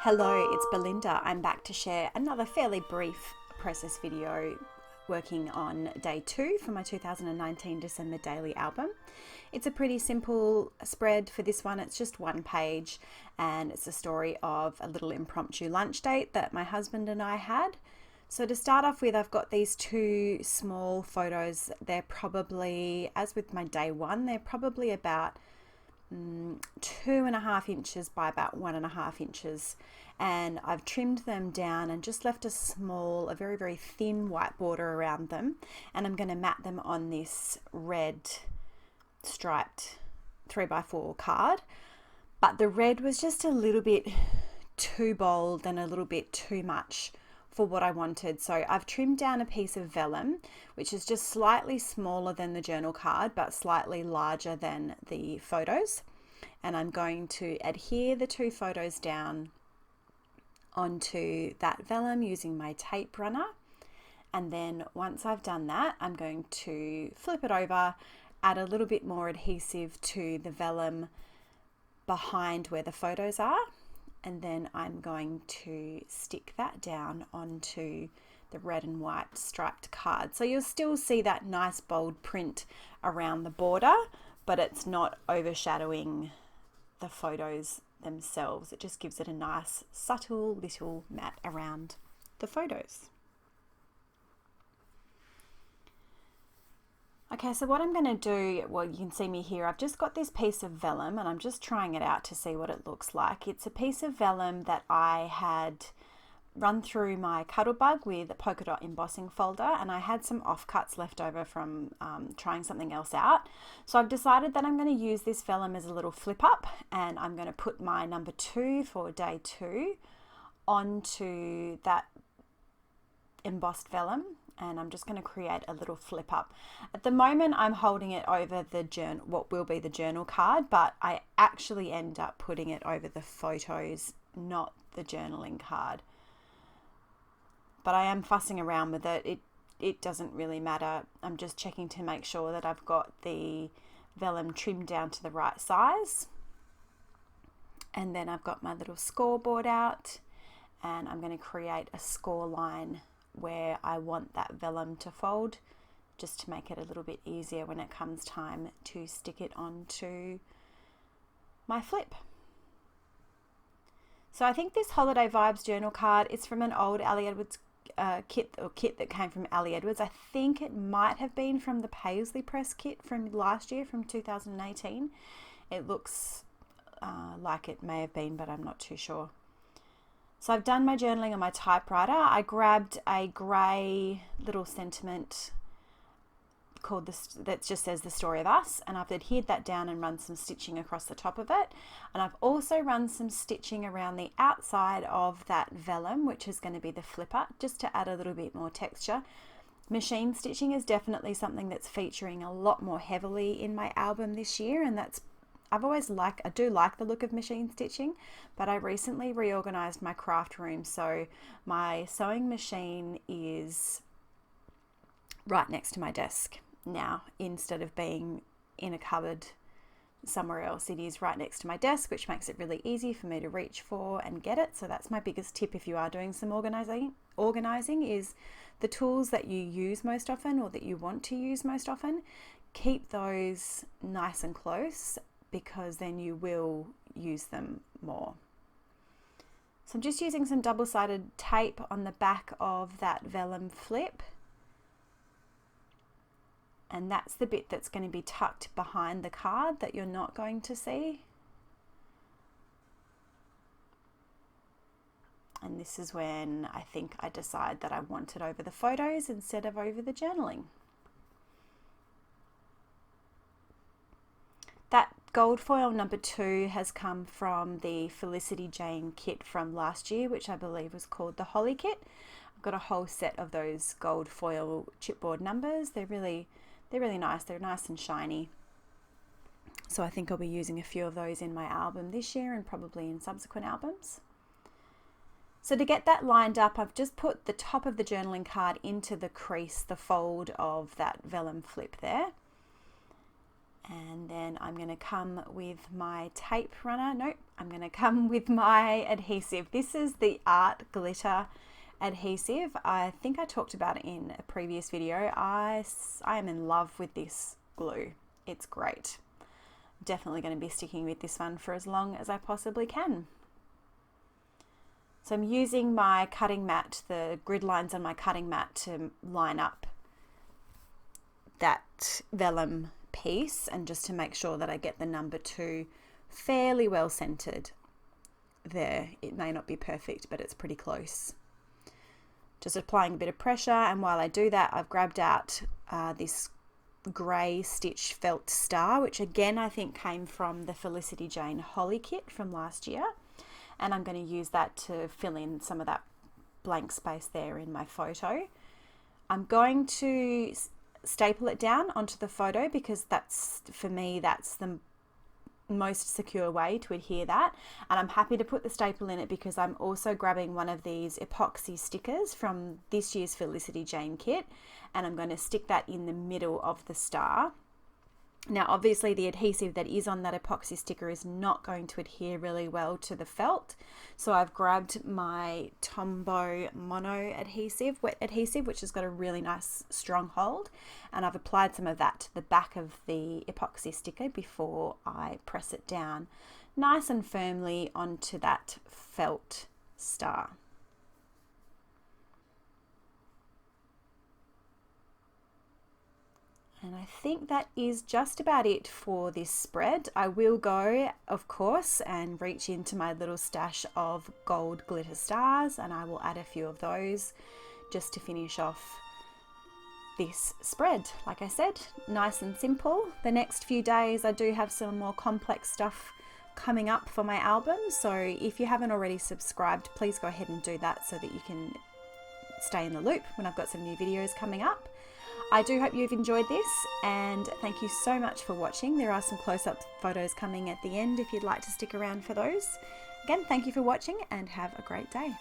Hello, it's Belinda. I'm back to share another fairly brief process video working on day 2 for my 2019 December daily album. It's a pretty simple spread for this one. It's just one page and it's a story of a little impromptu lunch date that my husband and I had. So to start off with, I've got these two small photos. They're probably, as with my day 1, they're probably about 2.5 inches by about 1.5 inches, and I've trimmed them down and just left a very, very thin white border around them, and I'm going to mat them on this red striped 3x4 card. But the red was just a little bit too bold and a little bit too much for what I wanted. So I've trimmed down a piece of vellum, which is just slightly smaller than the journal card, but slightly larger than the photos. And I'm going to adhere the two photos down onto that vellum using my tape runner. And then once I've done that, I'm going to flip it over, add a little bit more adhesive to the vellum behind where the photos are. And then I'm going to stick that down onto the red and white striped card. So you'll still see that nice bold print around the border, but it's not overshadowing the photos themselves. It just gives it a nice subtle little mat around the photos. Okay, so what I'm going to do, well, you can see me here. I've just got this piece of vellum and I'm just trying it out to see what it looks like. It's a piece of vellum that I had run through my Cuttlebug with a polka dot embossing folder, and I had some offcuts left over from trying something else out. So I've decided that I'm going to use this vellum as a little flip up, and I'm going to put my number 2 for day 2 onto that embossed vellum, and I'm just going to create a little flip up. At the moment I'm holding it over the what will be the journal card, but I actually end up putting it over the photos, not the journaling card. But I am fussing around with it. It doesn't really matter. I'm just checking to make sure that I've got the vellum trimmed down to the right size. And then I've got my little scoreboard out, and I'm going to create a score line where I want that vellum to fold, just to make it a little bit easier when it comes time to stick it onto my flip. So I think this Holiday Vibes journal card is from an old Ali Edwards kit that came from Ali Edwards. I think it might have been from the Paisley Press kit from last year, from 2018. It looks like it may have been, but I'm not too sure. So I've done my journaling on my typewriter. I grabbed a grey little sentiment called that just says The Story of Us, and I've adhered that down and run some stitching across the top of it. And I've also run some stitching around the outside of that vellum, which is going to be the flipper, just to add a little bit more texture. Machine stitching is definitely something that's featuring a lot more heavily in my album this year, and I do like the look of machine stitching, but I recently reorganized my craft room, so my sewing machine is right next to my desk now. Instead of being in a cupboard somewhere else, it is right next to my desk, which makes it really easy for me to reach for and get it. So that's my biggest tip if you are doing some organizing is the tools that you use most often, or that you want to use most often, keep those nice and close, because then you will use them more. So I'm just using some double-sided tape on the back of that vellum flip, and that's the bit that's going to be tucked behind the card that you're not going to see. And this is when I think I decide that I want it over the photos instead of over the journaling. That gold foil number 2 has come from the Felicity Jane kit from last year, which I believe was called the Holly kit. I've got a whole set of those gold foil chipboard numbers. They're really nice. They're nice and shiny. So I think I'll be using a few of those in my album this year, and probably in subsequent albums. So to get that lined up, I've just put the top of the journaling card into the crease, the fold of that vellum flip there. And then I'm going to come with my tape runner. Nope, I'm going to come with my adhesive. This is the Art Glitter adhesive. I think I talked about it in a previous video. I am in love with this glue. It's great. Definitely going to be sticking with this one for as long as I possibly can. So I'm using my cutting mat, the grid lines on my cutting mat, to line up that vellum piece, and just to make sure that I get the number 2 fairly well centered there. It may not be perfect, but it's pretty close. Just applying a bit of pressure, and while I do that, I've grabbed out this grey stitch felt star, which again I think came from the Felicity Jane Holly kit from last year, and I'm going to use that to fill in some of that blank space there in my photo. I'm going to staple it down onto the photo because that's, for me, that's the most secure way to adhere that, and I'm happy to put the staple in it because I'm also grabbing one of these epoxy stickers from this year's Felicity Jane kit, and I'm going to stick that in the middle of the star. Now obviously the adhesive that is on that epoxy sticker is not going to adhere really well to the felt, so I've grabbed my Tombow Mono adhesive, wet adhesive, which has got a really nice strong hold, and I've applied some of that to the back of the epoxy sticker before I press it down nice and firmly onto that felt star. And I think that is just about it for this spread. I will go, of course, and reach into my little stash of gold glitter stars, and I will add a few of those just to finish off this spread. Like I said, nice and simple. The next few days I do have some more complex stuff coming up for my album, so if you haven't already subscribed, please go ahead and do that so that you can stay in the loop when I've got some new videos coming up. I do hope you've enjoyed this, and thank you so much for watching. There are some close-up photos coming at the end if you'd like to stick around for those. Again, thank you for watching and have a great day.